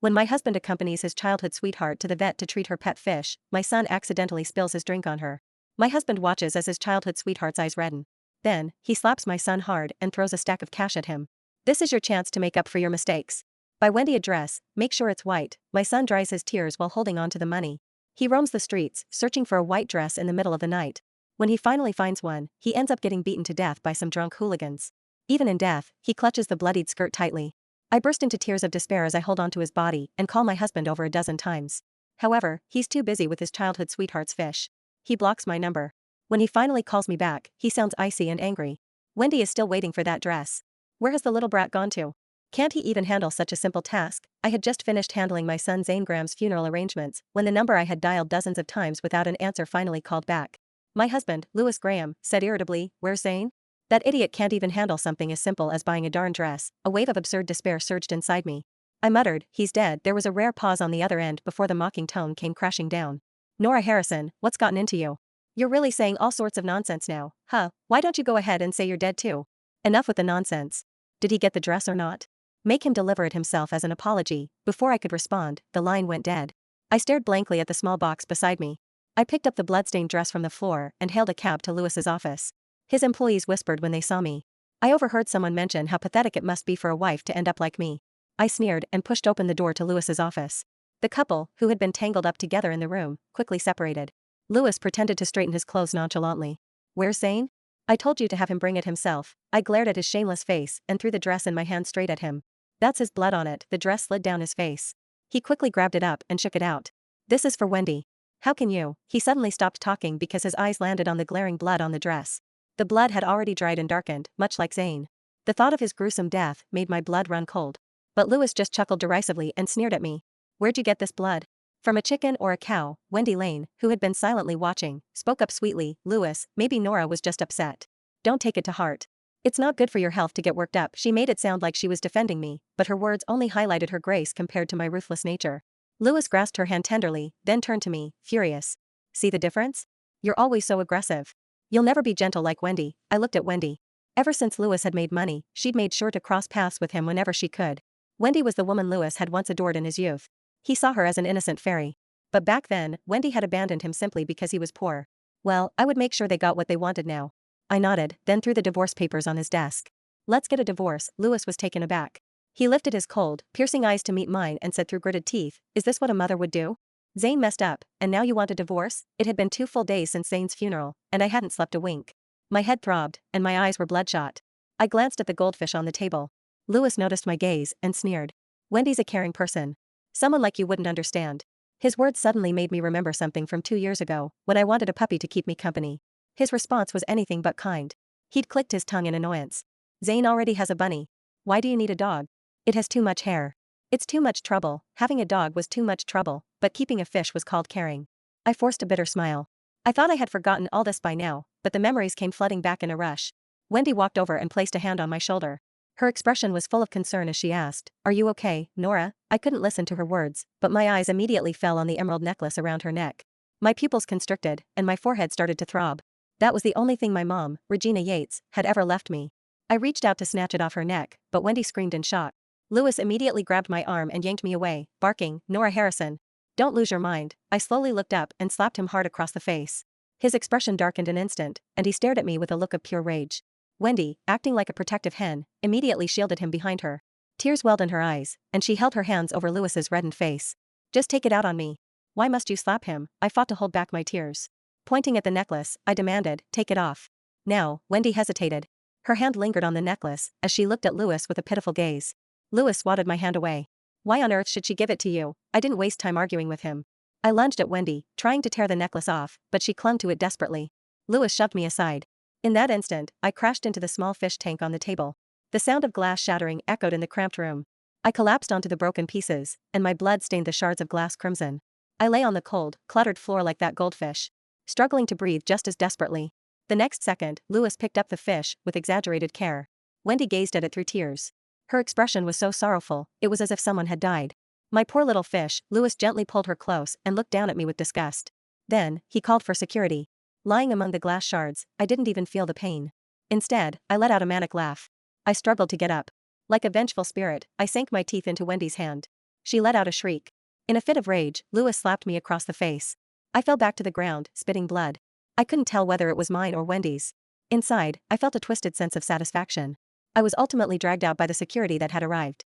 When my husband accompanies his childhood sweetheart to the vet to treat her pet fish, my son accidentally spills his drink on her. My husband watches as his childhood sweetheart's eyes redden. Then, he slaps my son hard and throws a stack of cash at him. This is your chance to make up for your mistakes. Buy Wendy a dress, make sure it's white. My son dries his tears while holding on to the money. He roams the streets, searching for a white dress in the middle of the night. When he finally finds one, he ends up getting beaten to death by some drunk hooligans. Even in death, he clutches the bloodied skirt tightly. I burst into tears of despair as I hold onto his body and call my husband over a dozen times. However, he's too busy with his childhood sweetheart's fish. He blocks my number. When he finally calls me back, he sounds icy and angry. Wendy is still waiting for that dress. Where has the little brat gone to? Can't he even handle such a simple task? I had just finished handling my son Zane Graham's funeral arrangements when the number I had dialed dozens of times without an answer finally called back. My husband, Lewis Graham, said irritably, "Where's Zane? That idiot can't even handle something as simple as buying a darn dress." A wave of absurd despair surged inside me. I muttered, "He's dead." There was a rare pause on the other end before the mocking tone came crashing down. "Nora Harrison, what's gotten into you? You're really saying all sorts of nonsense now, huh? Why don't you go ahead and say you're dead too?" Enough with the nonsense. Did he get the dress or not? Make him deliver it himself as an apology. Before I could respond, the line went dead. I stared blankly at the small box beside me. I picked up the bloodstained dress from the floor and hailed a cab to Lewis's office. His employees whispered when they saw me. I overheard someone mention how pathetic it must be for a wife to end up like me. I sneered and pushed open the door to Lewis's office. The couple, who had been tangled up together in the room, quickly separated. Lewis pretended to straighten his clothes nonchalantly. "Where's Zane? I told you to have him bring it himself." I glared at his shameless face and threw the dress in my hand straight at him. "That's his blood on it." The dress slid down his face. He quickly grabbed it up and shook it out. "This is for Wendy." "How can you?" He suddenly stopped talking because his eyes landed on the glaring blood on the dress. The blood had already dried and darkened, much like Zane. The thought of his gruesome death made my blood run cold. But Lewis just chuckled derisively and sneered at me. "Where'd you get this blood? From a chicken or a cow?" Wendy Lane, who had been silently watching, spoke up sweetly. "Lewis, maybe Nora was just upset. Don't take it to heart. It's not good for your health to get worked up." She made it sound like she was defending me, but her words only highlighted her grace compared to my ruthless nature. Lewis grasped her hand tenderly, then turned to me, furious. "See the difference? You're always so aggressive. You'll never be gentle like Wendy." I looked at Wendy. Ever since Lewis had made money, she'd made sure to cross paths with him whenever she could. Wendy was the woman Lewis had once adored in his youth. He saw her as an innocent fairy. But back then, Wendy had abandoned him simply because he was poor. Well, I would make sure they got what they wanted now. I nodded, then threw the divorce papers on his desk. "Let's get a divorce." Lewis was taken aback. He lifted his cold, piercing eyes to meet mine and said through gritted teeth, "Is this what a mother would do? Zane messed up, and now you want a divorce?" It had been 2 full days since Zane's funeral, and I hadn't slept a wink. My head throbbed, and my eyes were bloodshot. I glanced at the goldfish on the table. Lewis noticed my gaze and sneered. "Wendy's a caring person. Someone like you wouldn't understand." His words suddenly made me remember something from 2 years ago, when I wanted a puppy to keep me company. His response was anything but kind. He'd clicked his tongue in annoyance. "Zane already has a bunny. Why do you need a dog? It has too much hair. It's too much trouble." Having a dog was too much trouble, but keeping a fish was called caring. I forced a bitter smile. I thought I had forgotten all this by now, but the memories came flooding back in a rush. Wendy walked over and placed a hand on my shoulder. Her expression was full of concern as she asked, "Are you okay, Nora?" I couldn't listen to her words, but my eyes immediately fell on the emerald necklace around her neck. My pupils constricted, and my forehead started to throb. That was the only thing my mom, Regina Yates, had ever left me. I reached out to snatch it off her neck, but Wendy screamed in shock. Lewis immediately grabbed my arm and yanked me away, barking, "Nora Harrison, don't lose your mind." I slowly looked up and slapped him hard across the face. His expression darkened an instant, and he stared at me with a look of pure rage. Wendy, acting like a protective hen, immediately shielded him behind her. Tears welled in her eyes, and she held her hands over Lewis's reddened face. "Just take it out on me. Why must you slap him?" I fought to hold back my tears. Pointing at the necklace, I demanded, "Take it off." Now, Wendy hesitated. Her hand lingered on the necklace as she looked at Lewis with a pitiful gaze. Lewis swatted my hand away. "Why on earth should she give it to you?" I didn't waste time arguing with him. I lunged at Wendy, trying to tear the necklace off, but she clung to it desperately. Lewis shoved me aside. In that instant, I crashed into the small fish tank on the table. The sound of glass shattering echoed in the cramped room. I collapsed onto the broken pieces, and my blood stained the shards of glass crimson. I lay on the cold, cluttered floor like that goldfish, struggling to breathe just as desperately. The next second, Lewis picked up the fish with exaggerated care. Wendy gazed at it through tears. Her expression was so sorrowful, it was as if someone had died. "My poor little fish." Lewis gently pulled her close and looked down at me with disgust. Then, he called for security. Lying among the glass shards, I didn't even feel the pain. Instead, I let out a manic laugh. I struggled to get up. Like a vengeful spirit, I sank my teeth into Wendy's hand. She let out a shriek. In a fit of rage, Lewis slapped me across the face. I fell back to the ground, spitting blood. I couldn't tell whether it was mine or Wendy's. Inside, I felt a twisted sense of satisfaction. I was ultimately dragged out by the security that had arrived.